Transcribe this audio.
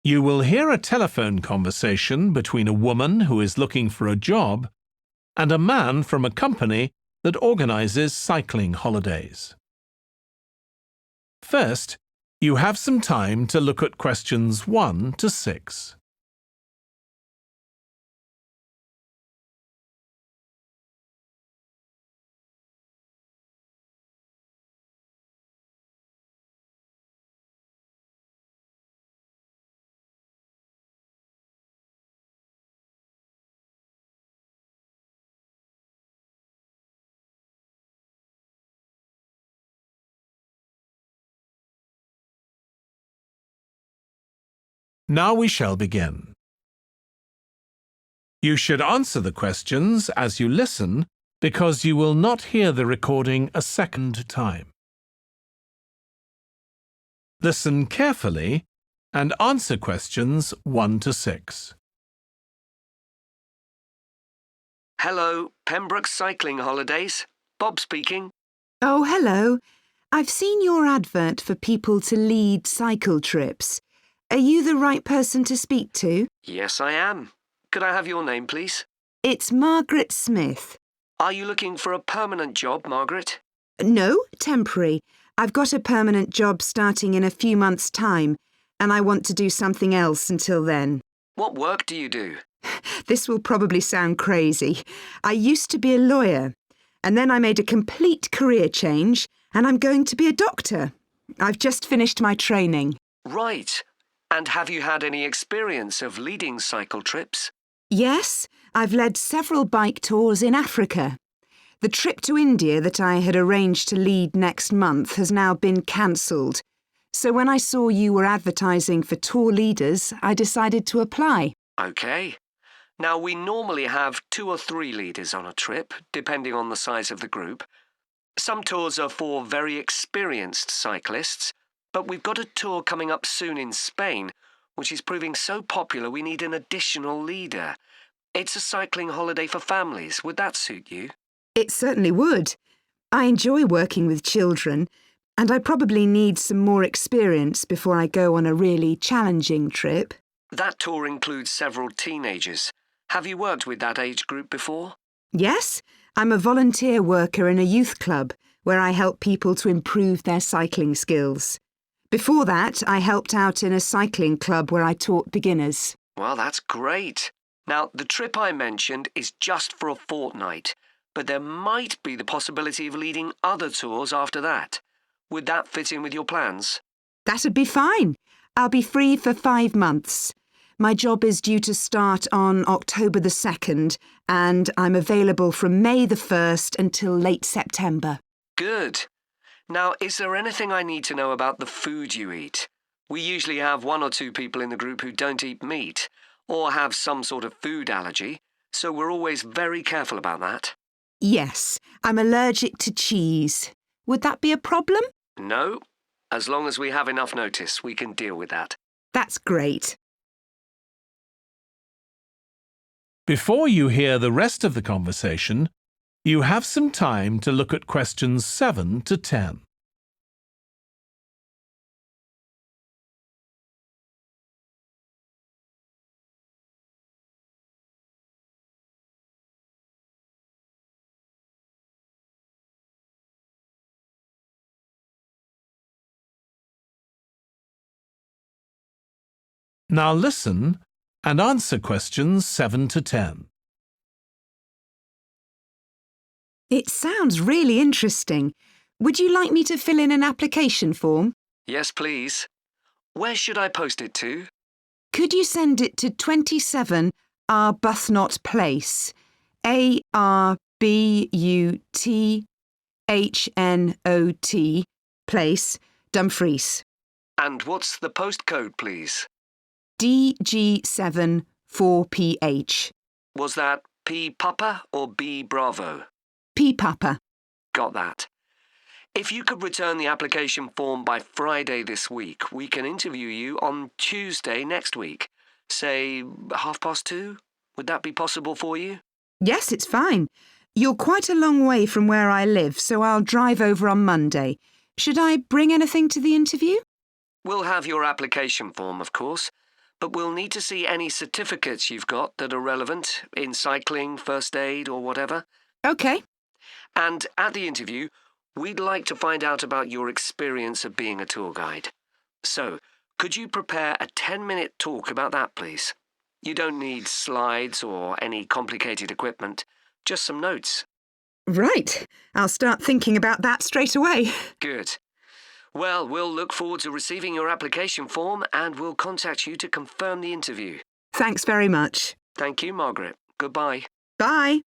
You will hear a telephone conversation between a woman who is looking for a job and a man from a company that organizes cycling holidays. First, you have some time to look at questions 1 to 6. Now we shall begin. You should answer the questions as you listen because you will not hear the recording a second time. Listen carefully and answer questions 1 to 6. Hello, Pembroke Cycling Holidays. Bob speaking. Oh, hello. I've seen your advert for people to lead cycle trips. Are you the right person to speak to? Yes, I am. Could I have your name, please? It's Margaret Smith. Are you looking for a permanent job, Margaret? No, temporary. I've got a permanent job starting in a few months' time, and I want to do something else until then. What work do you do? This will probably sound crazy. I used to be a lawyer, and then I made a complete career change, and I'm going to be a doctor. I've just finished my training. Right. And have you had any experience of leading cycle trips? Yes, I've led several bike tours in Africa. The trip to India that I had arranged to lead next month has now been cancelled. So when I saw you were advertising for tour leaders, I decided to apply. OK. Now, we normally have 2 or 3 leaders on a trip, depending on the size of the group. Some tours are for very experienced cyclists, but we've got a tour coming up soon in Spain, which is proving so popular we need an additional leader. It's a cycling holiday for families. Would that suit you? It certainly would. I enjoy working with children, and I probably need some more experience before I go on a really challenging trip. That tour includes several teenagers. Have you worked with that age group before? Yes, I'm a volunteer worker in a youth club where I help people to improve their cycling skills. Before that, I helped out in a cycling club where I taught beginners. Well, that's great. Now, the trip I mentioned is just for a fortnight, but there might be the possibility of leading other tours after that. Would that fit in with your plans? That'd be fine. I'll be free for 5 months. My job is due to start on October the 2nd, and I'm available from May the 1st until late September. Good. Now, is there anything I need to know about the food you eat? We usually have 1 or 2 people in the group who don't eat meat or have some sort of food allergy, so we're always very careful about that. Yes, I'm allergic to cheese. Would that be a problem? No. As long as we have enough notice, we can deal with that. That's great. Before you hear the rest of the conversation, you have some time to look at questions 7 to 10. Now listen and answer questions 7 to 10. It sounds really interesting. Would you like me to fill in an application form? Yes, please. Where should I post it to? Could you send it to 27 Arbuthnot Place, Arbuthnot Place, Dumfries? And what's the postcode, please? DG7 4PH. Was that P Papa or B Bravo? P Papa. Got that. If you could return the application form by Friday this week, we can interview you on Tuesday next week. Say 2:30? Would that be possible for you? Yes, it's fine. You're quite a long way from where I live, so I'll drive over on Monday. Should I bring anything to the interview? We'll have your application form, of course. but we'll need to see any certificates you've got that are relevant in cycling, first aid, or whatever. OK. And at the interview, we'd like to find out about your experience of being a tour guide. So, could you prepare a 10-minute talk about that, please? You don't need slides or any complicated equipment, just some notes. Right. I'll start thinking about that straight away. Good. Well, we'll look forward to receiving your application form and we'll contact you to confirm the interview. Thanks very much. Thank you, Margaret. Goodbye. Bye.